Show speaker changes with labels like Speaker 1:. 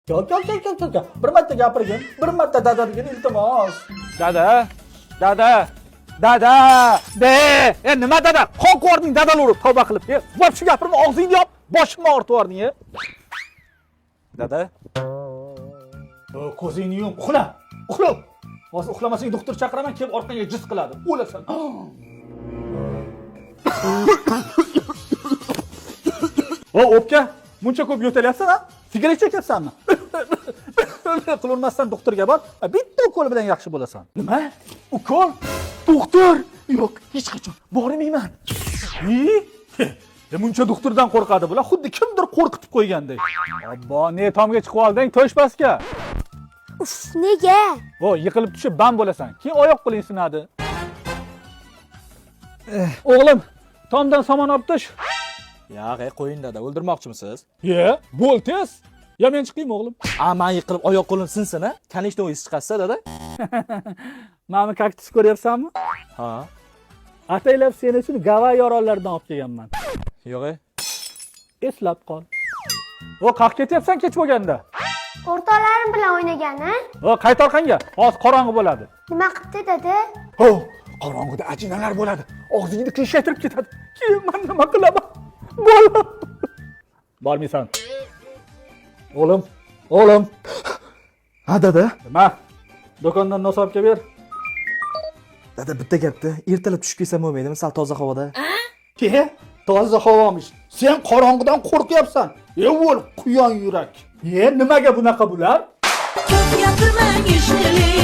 Speaker 1: Kel. Bir marta gapirgin, bir marta dada degin iltimos.
Speaker 2: Dada. Nima dada? Qon qo'rding dadani urib tavba qilib. Voy shu gapirma og'zingni yop, boshimni og'ritib yubording. Dada.
Speaker 1: Ko'zingni yum, uxla. Hozir uxlamasang doktor chaqiraman, kelib orqangga jiz qiladi. O'lasan. O'pka, muncha ko'p yo'talyapsan, ha? Sigaret chekyapsanmi? Qilolmasdan doktorga bor. Bitta ukol bilan yaxshi bo'lasan. Nima? Ukol? Doktor? Yo'q, hech qachon bormayman. Muncha doktordan qo'rqadi bular, xuddi kimdir qo'rqitib qo'ygandek. Abbo, ne tomga chiqib olding, to'sh pastga.
Speaker 3: Uf, nega?
Speaker 1: Yiqilib tushib bam bo'lasan. Keyin oyoq qo'ling sinadi. O'g'lim, tomdan somon olib tush.
Speaker 2: Yo'q, qo'ying dada, o'ldirmoqchimisiz?
Speaker 1: Bo'l tez. Ya men chiqaymi o'g'lim?
Speaker 2: Men yiqilib oyoq qo'lim sinsin-a? Kanishdan o'yis chiqasiz dada?
Speaker 1: Mana kaktus ko'ryapsanmi?
Speaker 2: Ha.
Speaker 1: Ataylab seni uchun Gavay orollaridan olib kelganman.
Speaker 2: Yo'q.
Speaker 1: Eslab qol. Qayerga ketyapsan kech bo'lganda?
Speaker 3: O'rtoqlarim bilan o'ynagan, ha?
Speaker 1: Qayt orqangga. Hozir qorong'i bo'ladi.
Speaker 3: Nima qilibdi dada?
Speaker 1: Qorong'ida ajinalar bo'ladi. Og'zingni qiyshaytirib ketadi. Keyin men nima qilaman? Bolam. Bormaysan. O'g'lim.
Speaker 2: Ha dada.
Speaker 1: Nima? Do'kondan nosobga ber.
Speaker 2: Dada bitta gapda, ertalab tushib kelsam bo'lmaydimi, sal toza havoda?
Speaker 1: Toza havomish. Sen qorong'idan qo'rqyapsan. O'l, quyon yurak. Nimaga bunaqa bular?
Speaker 4: Ko'p gapirmang ishli